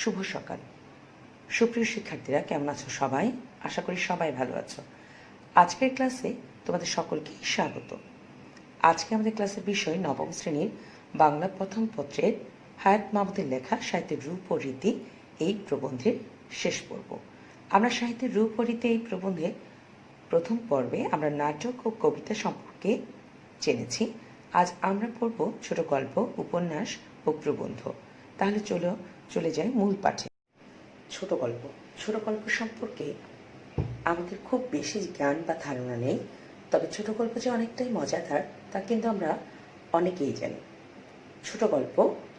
শুভ সকাল। সুপ্রিয় শিক্ষার্থীরা, কেমন আছো সবাই? আশা করি সবাই ভালো আছো। আজকের ক্লাসে তোমাদের সকলকে স্বাগত। আজকে আমাদের ক্লাসের বিষয় নবম শ্রেণীর বাংলা প্রথম পত্রের হায়াত মাহমুদের লেখা সাহিত্যের রূপ ও রীতি এই প্রবন্ধের শেষ পর্ব। আমরা সাহিত্যের রূপ ও রীতি এই প্রবন্ধে প্রথম পর্বে আমরা নাটক ও কবিতা সম্পর্কে জেনেছি। আজ আমরা পড়ব ছোট গল্প, উপন্যাস ও প্রবন্ধ। তাহলে চলে যাই মূল পাঠে। ছোট গল্প সম্পর্কে আমাদের খুব বেশি জ্ঞান বা ধারণা নেই, তবে ছোট গল্প যে অনেকটাই মজাদার তা কিন্তু আমরা অনেকেই জানি। ছোট গল্প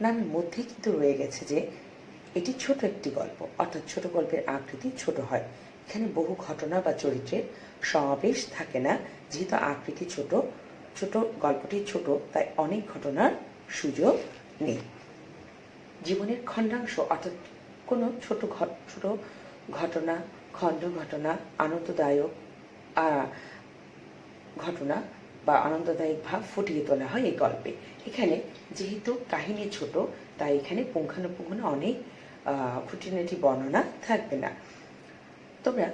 নামের মধ্যে কিন্তু রয়ে গেছে যে এটি ছোট একটি গল্প, অর্থাৎ ছোট গল্পের আকৃতি ছোট হয়। এখানে বহু ঘটনা বা চরিত্রের সমাবেশ থাকে না। যেহেতু আকৃতি ছোট, গল্পটি ছোট, তাই অনেক ঘটনার সুযোগ নেই। জীবনের খণ্ডাংশ অর্থাৎ কোনো ছোট ঘটনা, খণ্ড ঘটনা, আনন্দদায়ক ঘটনা বা আনন্দদায়ক ভাব ফুটিয়ে তোলা হয় এই গল্পে। এখানে যেহেতু কাহিনী ছোট, তাই এখানে পুঙ্খানুপুঙ্খ অনেক খুঁটিনাটি বর্ণনা থাকবে না। তোমরা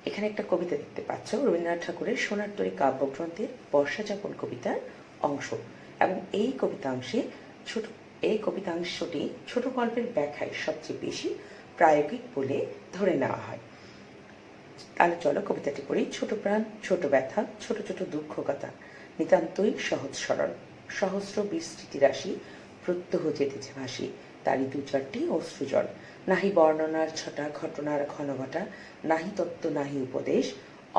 এখানে একটা কবিতা দেখতে পাচ্ছ, রবীন্দ্রনাথ ঠাকুরের সোনার তরী কাব্যগ্রন্থের বর্ষাযাপন কবিতার অংশ, এবং এই কবিতাংশটি ছোট গল্পের ব্যাখ্যায় সবচেয়ে বেশি প্রায়োগিক বলে ধরে নেওয়া হয়। তাহলে চলো কবিতাটি পড়ি। ছোট প্রাণ, ছোট ব্যথা, ছোট ছোট দুঃখ কথা, নিতান্তই সহজ সরল, সহস্র বিস্তৃতি রাশি, প্রত্যহ যেতেছে ভাসি, তারই দু চারটি অশ্রুজল, নাহি বর্ণনার ছটা, ঘটনার ঘনঘটা, নাহি তত্ত্ব নাহি উপদেশ,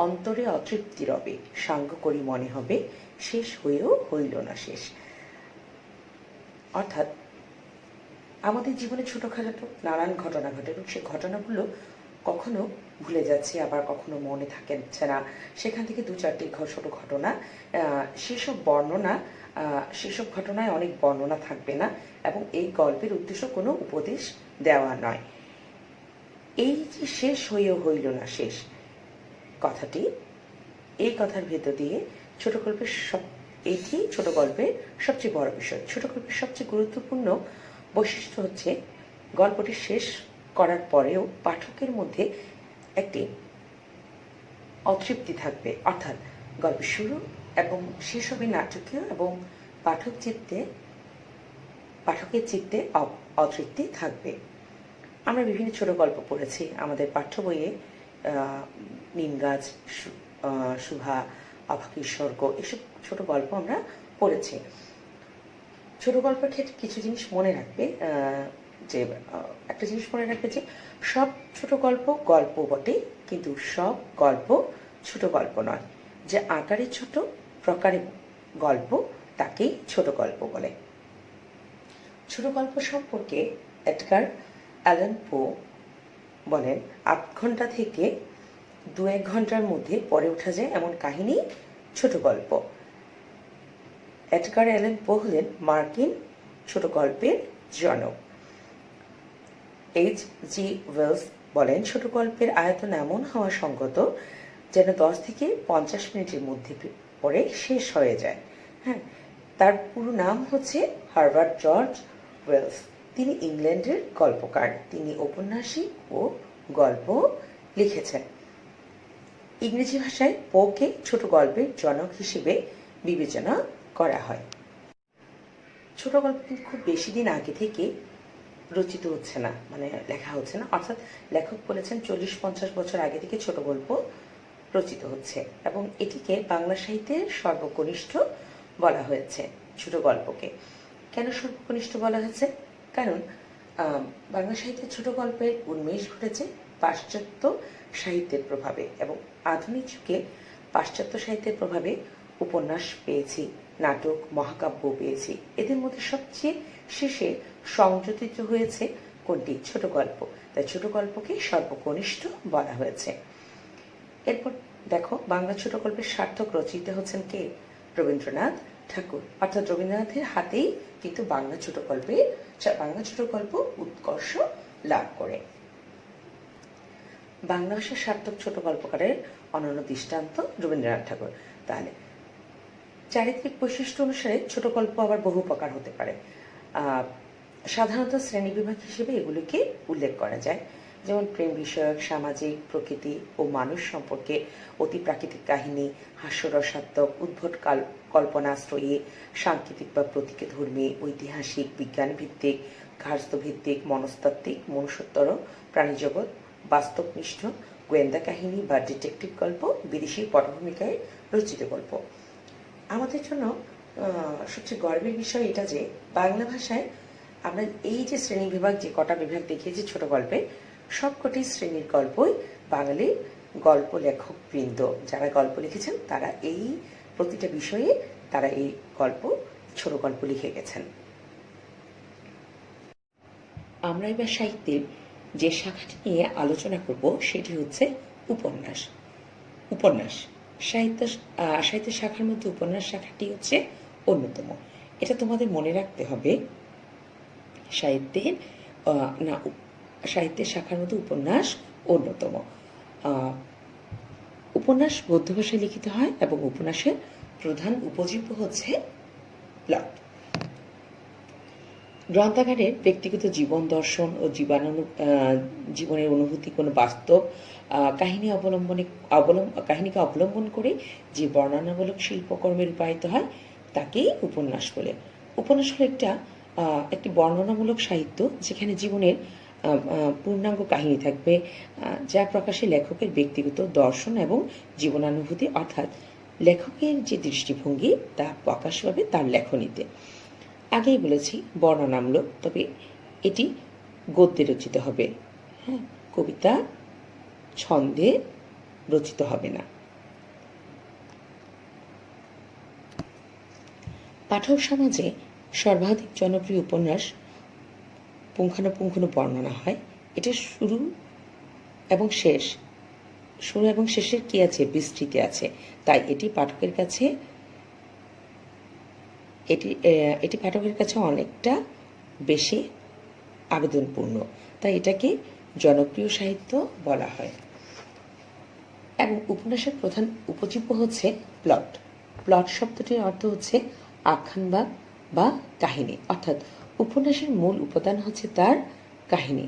অন্তরে অতৃপ্তি রবে, সাঙ্গ করি মনে হবে, শেষ হয়েও হইল না শেষ। অর্থাৎ আমাদের জীবনে ছোটখাটো নানান ঘটনা ঘটে এবং সেই ঘটনাগুলো কখনো ভুলে যাচ্ছে, আবার কখনো মনে থাকছে না। সেখান থেকে দু চারটি ছোট ঘটনা, সেসব ঘটনায় অনেক বর্ণনা থাকবে না, এবং এই গল্পের উদ্দেশ্য কোনো উপদেশ দেওয়া নয়। এই যে শেষ হয়েও হইল না শেষ কথাটি, এই কথার ভেতর দিয়ে এটি ছোট গল্পের সবচেয়ে বড় বিষয়। ছোট গল্পের সবচেয়ে গুরুত্বপূর্ণ বৈশিষ্ট্য হচ্ছে গল্পটি শেষ করার পরেও পাঠকের মধ্যে একটি অতৃপ্তি থাকবে, অর্থাৎ গল্পের শুরু এবং শেষ হবে নাটকীয়, এবং পাঠকের চিত্তে অতৃপ্তি থাকবে। আমরা বিভিন্ন ছোট গল্প পড়েছি আমাদের পাঠ্য বইয়ে, নিম গাছ, সুভা, অভাগীর স্বর্গ, এসব ছোট গল্প আমরা পড়েছি। ছোট গল্পের ক্ষেত্রে কিছু জিনিস মনে রাখবে, যে সব ছোট গল্প গল্প বটে, কিন্তু সব গল্প ছোট গল্প নয়। যে আকারে ছোট, প্রকারে গল্প, তাকেই ছোট গল্প বলে। ছোট গল্প সম্পর্কে এডগার অ্যালান পো বলেন, 8 ঘন্টা থেকে 2-1 ঘন্টার মধ্যে পড়ে ওঠা যায় এমন কাহিনী ছোট গল্প। এডগার অ্যালান পো হলেন মার্কিন ছোট গল্পের জনক। H.G. ওয়েলস বলেন, ছোট গল্পের আয়তন এমন হওয়া সঙ্গত যেন 10 থেকে 50 মিনিটের মধ্যে পড়ে শেষ হয়ে যায়। হ্যাঁ, তার পুরো নাম হচ্ছে হার্বার্ট জর্জ ওয়েলস। তিনি ইংল্যান্ডের গল্পকার। তিনি ঔপন্যাসিক ও গল্প লিখেছেন। ইংরেজি ভাষায় পোকে ছোট গল্পের জনক হিসেবে বিবেচনা করা হয়। ছোট গল্প কিন্তু খুব বেশি দিন আগে থেকে রচিত হচ্ছে না, মানে লেখা হচ্ছে না, অর্থাৎ লেখক বলেছেন 40-50 বছর আগে থেকে ছোট গল্প রচিত হচ্ছে, এবং এটিকে বাংলা সাহিত্যের সর্বকনিষ্ঠ বলা হয়েছে। ছোট গল্পকে কেন সর্বকনিষ্ঠ বলা হয়েছে? কারণ বাংলা সাহিত্যে ছোট গল্পের উন্মেষ ঘটেছে পাশ্চাত্য সাহিত্যের প্রভাবে, এবং আধুনিক যুগে পাশ্চাত্য সাহিত্যের প্রভাবে উপন্যাস পেয়েছি, নাটক, মহাকাব্য পেয়েছি। এদের মধ্যে সবচেয়ে শেষে সংযোজিত হয়েছে কোনটি? ছোট গল্প। তাই ছোট গল্পকে সর্বকনিষ্ঠ বলা হয়েছে। এরপর দেখো, বাংলা ছোট গল্পের সার্থক রচয়িতা হচ্ছেন কে? রবীন্দ্রনাথ ঠাকুর। অর্থাৎ রবীন্দ্রনাথের হাতেই কিন্তু বাংলা ছোট গল্প উৎকর্ষ লাভ করে। বাংলা ভাষার সার্থক ছোট গল্পকারের অনন্য দৃষ্টান্ত রবীন্দ্রনাথ ঠাকুর। তাহলে চারিত্রিক বৈশিষ্ট্য অনুসারে ছোট গল্প আবার বহু প্রকার হতে পারে। সাধারণত শ্রেণীবিভাগ হিসেবে এগুলিকে উল্লেখ করা যায়, যেমন প্রেম বিষয়ক, সামাজিক, প্রকৃতি ও মানুষ সম্পর্কে অতি প্রাকৃতিক কাহিনী, হাস্যরসাত্মক, উদ্ভট কল্পনাশ্রয়ী, সাংকেতিক বা প্রতীকধর্মী, ঐতিহাসিক, বিজ্ঞানভিত্তিক, ঘাস্তভিত্তিক, মনস্তাত্ত্বিক, মনুষ্যোত্তর, প্রাণীজগৎ, বাস্তবনিষ্ঠ, গোয়েন্দা কাহিনী বা ডিটেকটিভ গল্প, বিদেশি পটভূমিকায় রচিত গল্প। আমাদের জন্য সবচেয়ে গর্বের বিষয় এটা যে বাংলা ভাষায় আমরা এই যে শ্রেণী বিভাগ, যে কটা বিভাগ দেখিয়েছি ছোট গল্পে, সবকটি শ্রেণীর গল্পই বাঙালির গল্প লেখক বৃন্দ যারা গল্প লিখেছেন তারা এই প্রতিটা বিষয়ে তারা এই গল্প, ছোট গল্প লিখে গেছেন। আমরা এবার সাহিত্যের যে শাখাটি নিয়ে আলোচনা করব সেটি হচ্ছে উপন্যাস। উপন্যাস সাহিত্যের শাখার মধ্যে উপন্যাস শাখাটি হচ্ছে অন্যতম। এটা তোমাদের মনে রাখতে হবে, সাহিত্যের শাখার মধ্যে উপন্যাস অন্যতম। উপন্যাস গদ্য ভাষায় লিখিত হয় এবং উপন্যাসের প্রধান উপজীব্য হচ্ছে প্লট। গ্রন্থাগারের ব্যক্তিগত জীবন দর্শন ও জীবনের অনুভূতি কোনো বাস্তব কাহিনীকে অবলম্বন করে যে বর্ণনামূলক শিল্পকর্মে রূপায়িত হয় তাকেই উপন্যাস বলে। উপন্যাস হলো একটি বর্ণনামূলক সাহিত্য যেখানে জীবনের পূর্ণাঙ্গ কাহিনী থাকবে, যা প্রকাশে লেখকের ব্যক্তিগত দর্শন এবং জীবনানুভূতি, অর্থাৎ লেখকের যে দৃষ্টিভঙ্গি তা প্রকাশ পাবে তার লেখনীতে। আগেই বলেছি বর্ণনামূলক, তবে এটি গদ্যে রচিত হবে, হ্যাঁ, কবিতা ছন্দে রচিত হবে না। পাঠক সমাজে সর্বাধিক জনপ্রিয় উপন্যাস পুঙ্খানুপুঙ্খ বর্ণনা হয়। এটা শুরু এবং শেষের কি আছে, বিস্তৃতি আছে, তাই এটি পাঠকের কাছে অনেকটা বেশি আবেদনপূর্ণ, তাই এটাকে জনপ্রিয় সাহিত্য বলা হয়। এবং উপন্যাসের প্রধান উপজীব্য হচ্ছে প্লট। প্লট শব্দটির অর্থ হচ্ছে আখ্যানভাগ বা কাহিনী, অর্থাৎ উপন্যাসের মূল উপাদান হচ্ছে তার কাহিনী।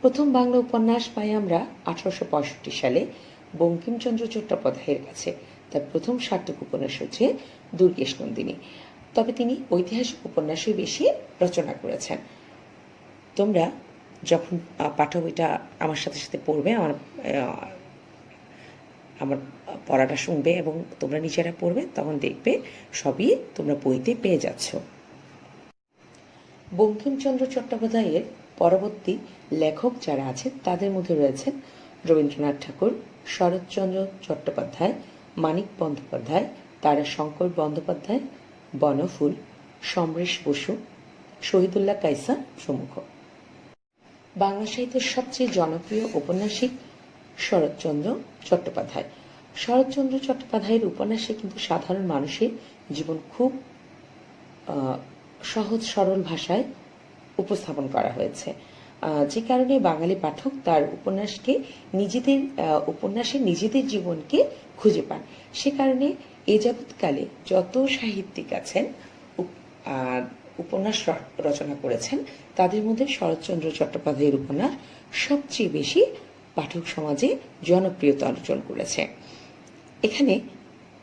প্রথম বাংলা উপন্যাস পাই আমরা 1865 সালে বঙ্কিমচন্দ্র চট্টোপাধ্যায়ের কাছে। তার প্রথম সার্থক উপন্যাস হচ্ছে দুর্গেশনন্দিনী, তবে তিনি ঐতিহাসিক উপন্যাসই বেশি রচনা করেছেন। তোমরা যখন পাঠক এটা আমার সাথে সাথে পড়বে, আমার পড়াটা শুনবে এবং তোমরা নিজেরা পড়বে, তখন দেখবে সবই তোমরা বইতে পেয়ে যাচ্ছ। বঙ্কিমচন্দ্র চট্টোপাধ্যায়ের পরবর্তী লেখক যারা আছেন তাদের মধ্যে রয়েছেন রবীন্দ্রনাথ ঠাকুর, শরৎচন্দ্র চট্টোপাধ্যায়, মানিক বন্দ্যোপাধ্যায়, তারাশঙ্কর বন্দ্যোপাধ্যায়, বনফুল, সমরেশ বসু, শহীদুল্লাহ কায়সা প্রমুখ। বাংলা সাহিত্যের সবচেয়ে জনপ্রিয় ঔপন্যাসিক শরৎচন্দ্র চট্টোপাধ্যায়। শরৎচন্দ্র চট্টোপাধ্যায়ের উপন্যাসে কিন্তু সাধারণ মানুষের জীবন খুব সহজ সরল ভাষায় উপস্থাপন করা হয়েছে, যে কারণে বাঙালি পাঠক তার উপন্যাসে নিজেদের জীবনকে খুঁজে পান। সে কারণে এ যাবৎকালে যত সাহিত্যিক আছেন উপন্যাস রচনা করেছেন তাদের মধ্যে শরৎচন্দ্র চট্টোপাধ্যায়ের উপন্যাস সবচেয়ে বেশি পাঠক সমাজে জনপ্রিয়তা অর্জন করেছে। এখানে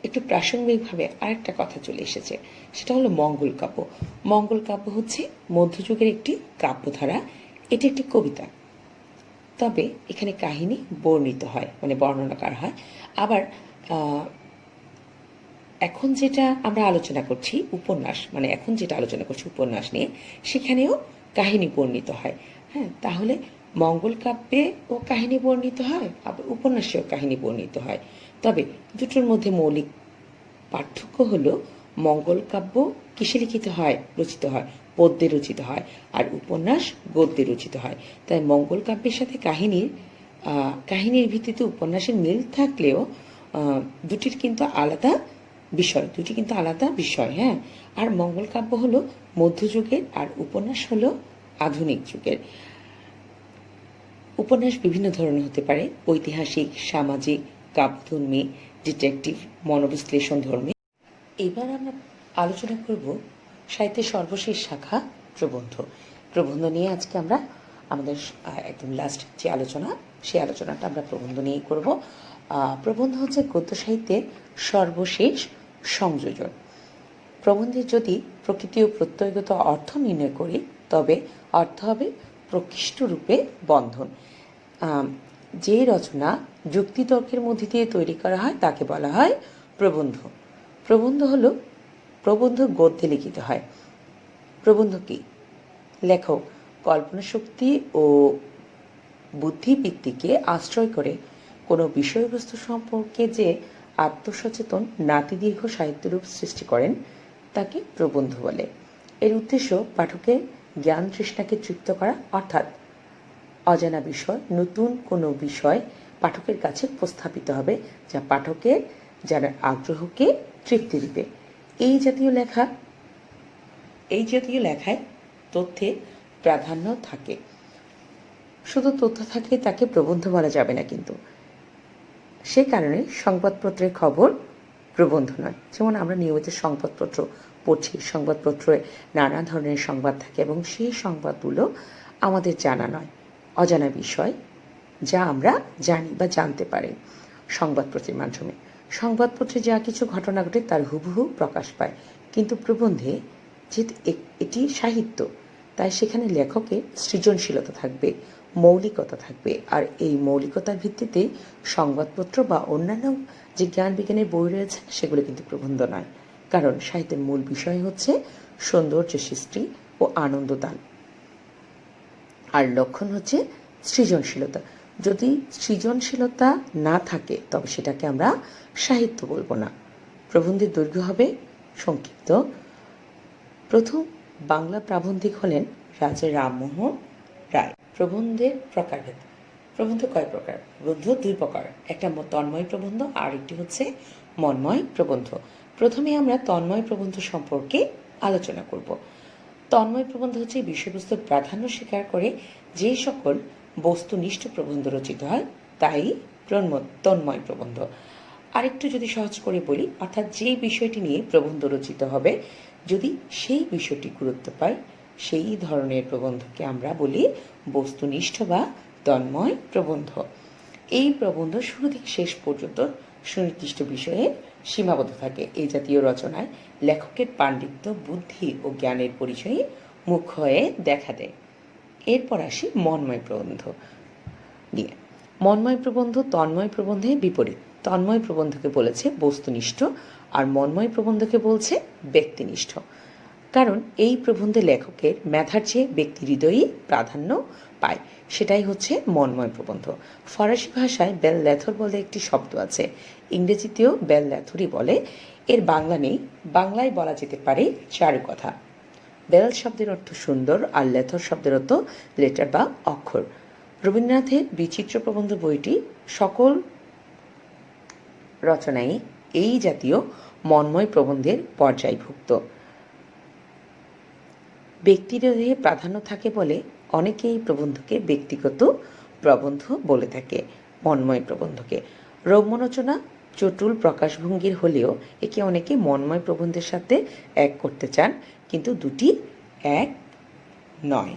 একটু প্রাসঙ্গিকভাবে আরেকটা কথা চলে এসেছে, সেটা হলো মঙ্গল কাব্য। মঙ্গল কাব্য হচ্ছে মধ্যযুগের একটি কাব্যধারা। এটি একটি কবিতা, তবে এখানে কাহিনী বর্ণিত হয়, মানে বর্ণনা করা হয়। আবার এখন যেটা আমরা আলোচনা করছি উপন্যাস, মানে এখন যেটা আলোচনা করছি উপন্যাস নিয়ে, সেখানেও কাহিনী বর্ণিত হয়। হ্যাঁ, তাহলে মঙ্গল কাব্যে ও কাহিনী বর্ণিত হয়, আবার উপন্যাসেও কাহিনী বর্ণিত হয়। তবে দুটোর মধ্যে মৌলিক পার্থক্য হলো মঙ্গল কাব্য কিসে রচিত হয়, পদ্যে রচিত হয়, আর উপন্যাস গদ্যে রচিত হয়। তাই মঙ্গল কাব্যের সাথে কাহিনীর ভিত্তিতে উপন্যাসের মিল থাকলেও দুটি কিন্তু আলাদা বিষয়। হ্যাঁ, আর মঙ্গল কাব্য হলো মধ্যযুগের আর উপন্যাস হলো আধুনিক যুগের। উপন্যাস বিভিন্ন ধরনের হতে পারে, ঐতিহাসিক, সামাজিক, কাব্যধর্মী, ডিটেকটিভ, মনোবিশ্লেষণ ধর্মী। এবার আমরা আলোচনা করব সাহিত্যের সর্বশেষ শাখা প্রবন্ধ। প্রবন্ধ নিয়ে আজকে আমরা আমাদের একদম লাস্ট যে আলোচনা, সেই আলোচনাটা আমরা প্রবন্ধ নিয়েই করব। প্রবন্ধ হচ্ছে গদ্য সাহিত্যের সর্বশেষ সংযোজন। প্রবন্ধের যদি প্রকৃতি ও প্রত্যয়গত অর্থ নির্ণয় করি, তবে অর্থ হবে প্রকৃষ্ট রূপে বন্ধন। যে রচনা যুক্তিতর্কের মধ্যে দিয়ে তৈরি করা হয় তাকে বলা হয় প্রবন্ধ। প্রবন্ধ গদ্যে লিখিত হয়। প্রবন্ধ কি? লেখক কল্পনা শক্তি ও বুদ্ধিবৃত্তিকে আশ্রয় করে কোনো বিষয়বস্তু সম্পর্কে যে আত্মসচেতন নাতিদীর্ঘ সাহিত্যরূপ সৃষ্টি করেন তাকে প্রবন্ধ বলে। এর উদ্দেশ্য পাঠকের জ্ঞান তৃষ্ণাকে তৃপ্ত করা, অর্থাৎ অজানা বিষয়, নতুন কোনো বিষয় পাঠকের কাছে উপস্থাপিত হবে যা পাঠকের জানার আগ্রহকে তৃপ্তি দিবে। এই জাতীয় লেখায় তথ্যের প্রাধান্য থাকে। শুধু তথ্য থাকলে তাকে প্রবন্ধ বলা যাবে না, কিন্তু সে কারণে সংবাদপত্রের খবর প্রবন্ধ নয়। যেমন আমরা নিয়মিত সংবাদপত্র পড়ছি, সংবাদপত্রে নানা ধরনের সংবাদ থাকে এবং সেই সংবাদগুলো আমাদের জানা নয়, অজানা বিষয় যা আমরা জানি বা জানতে পারি সংবাদপত্রের মাধ্যমে। সংবাদপত্রে যা কিছু ঘটনা ঘটে তার হুবহু প্রকাশ পায়, কিন্তু প্রবন্ধে যেহেতু এটি সাহিত্য, তাই সেখানে লেখকের সৃজনশীলতা থাকবে, মৌলিকতা থাকবে। আর এই মৌলিকতার ভিত্তিতে সংবাদপত্র বা অন্যান্য যে জ্ঞান বিজ্ঞানের বই রয়েছে সেগুলো কিন্তু প্রবন্ধ নয়, কারণ সাহিত্যের মূল বিষয় হচ্ছে সৌন্দর্য সৃষ্টি ও আনন্দদান, আর লক্ষণ হচ্ছে সৃজনশীলতা। যদি সৃজনশীলতা না থাকে তবে সেটাকে আমরা সাহিত্য বলবো না। প্রবন্ধের দৈর্ঘ্য হবে সংক্ষিপ্ত। প্রথম বাংলা প্রাবন্ধিক হলেন রাজা রামমোহন রায়। প্রবন্ধের প্রকারভেদ। প্রবন্ধ কয় প্রকার? প্রবন্ধ দুই প্রকার, একটা তন্ময় প্রবন্ধ আর একটি হচ্ছে মন্ময় প্রবন্ধ। প্রথমে আমরা তন্ময় প্রবন্ধ সম্পর্কে আলোচনা করব। তন্ময় প্রবন্ধ হচ্ছে বিষয়বস্তুর প্রাধান্য স্বীকার করে যে সকল বস্তুনিষ্ঠ প্রবন্ধ রচিত হয় তাই তন্ময় প্রবন্ধ। আরেকটু যদি সহজ করে বলি, অর্থাৎ যে বিষয়টি নিয়ে প্রবন্ধ রচিত হবে যদি সেই বিষয়টি গুরুত্ব পায়, সেই ধরনের প্রবন্ধকে আমরা বলি বস্তুনিষ্ঠ বা তন্ময় প্রবন্ধ। এই প্রবন্ধ শুরু থেকে শেষ পর্যন্ত সুনির্দিষ্ট বিষয়ে সীমাবদ্ধ থাকে। এই জাতীয় রচনায় লেখকের পাণ্ডিত্য, বুদ্ধি ও জ্ঞানের পরিচয়ে মুখ্য হয়ে দেখা দেয়। এরপর আসি মন্ময় প্রবন্ধ নিয়ে। মন্ময় প্রবন্ধ তন্ময় প্রবন্ধের বিপরীত। তন্ময় প্রবন্ধকে বলেছে বস্তুনিষ্ঠ আর মন্ময় প্রবন্ধকে বলছে ব্যক্তিনিষ্ঠ, কারণ এই প্রবন্ধে লেখকের মেধার চেয়ে ব্যক্তি হৃদয়ই প্রাধান্য পায়। সেটাই হচ্ছে মন্ময় প্রবন্ধ। ফরাসি ভাষায় বেল ল্যাথর বলে একটি শব্দ আছে, ইংরেজিতেও বেল ল্যাথরই বলে। এর বাংলা নেই, বাংলায় বলা যেতে পারে চারুকথা। বেল শব্দের অর্থ সুন্দর আর ল্যাথর শব্দের অর্থ লেটার বা অক্ষর। রবীন্দ্রনাথের বিচিত্র প্রবন্ধ বইটি সকল রচনাই এই জাতীয় মন্ময় প্রবন্ধের পর্যায়ভুক্ত। ব্যক্তিহৃদয়ে প্রাধান্য থাকে বলে অনেকে এই প্রবন্ধকে ব্যক্তিগত প্রবন্ধ বলে থাকে। মন্ময় প্রবন্ধকে রম্যরচনা চটুল প্রকাশভঙ্গির হলেও একে অনেকে মন্ময় প্রবন্ধের সাথে এক করতে চান, কিন্তু দুটি এক নয়।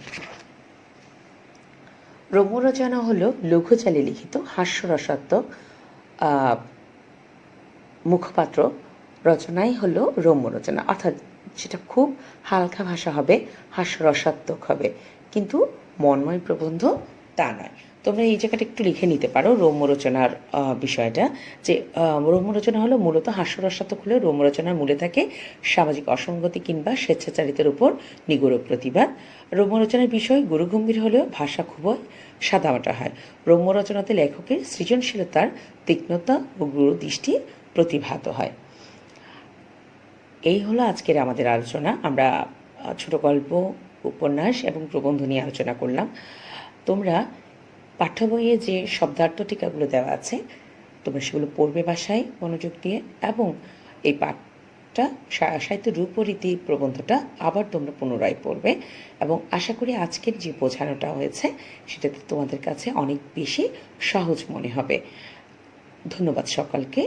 রম্যরচনা হল লঘুচালে লিখিত হাস্যরসাত্মক মুখপাত্র রচনাই হলো রম্যরচনা, অর্থাৎ সেটা খুব হালকা ভাষা হবে, হাস্যরসাত্মক হবে, কিন্তু মন্ময় প্রবন্ধ তা নয়। তোমরা এই জায়গাটা একটু লিখে নিতে পারো রম্যরচনার বিষয়টা, যে রম্যরচনা হলো মূলত হাস্যরসাত্মক হলেও রম্যরচনার মূলে থাকে সামাজিক অসঙ্গতি কিংবা স্বেচ্ছাচারিতার উপর নিগূঢ় প্রতিবাদ। রম্যরচনার বিষয় গুরুগম্ভীর হলেও ভাষা খুবই সাদামাটা হয়। রম্যরচনাতে লেখকের সৃজনশীলতার তীক্ষ্ণতা ও গুরুদৃষ্টি প্রতিভাত হয়। এই হলো আজকের আমাদের আলোচনা। আমরা ছোট গল্প, উপন্যাস এবং প্রবন্ধ নিয়ে আলোচনা করলাম। তোমরা পাঠ্য বইয়ে যে শব্দার্থ টিকাগুলো দেওয়া আছে তোমরা সেগুলো পড়বে বাসায় মনোযোগ দিয়ে, এবং এই পাঠটা সাহিত্য রূপরীতি প্রবন্ধটা আবার তোমরা পুনরায় পড়বে, এবং আশা করি আজকের যে বোঝানোটা হয়েছে সেটাতে তোমাদের কাছে অনেক বেশি সহজ মনে হবে। ধন্যবাদ সকলকে।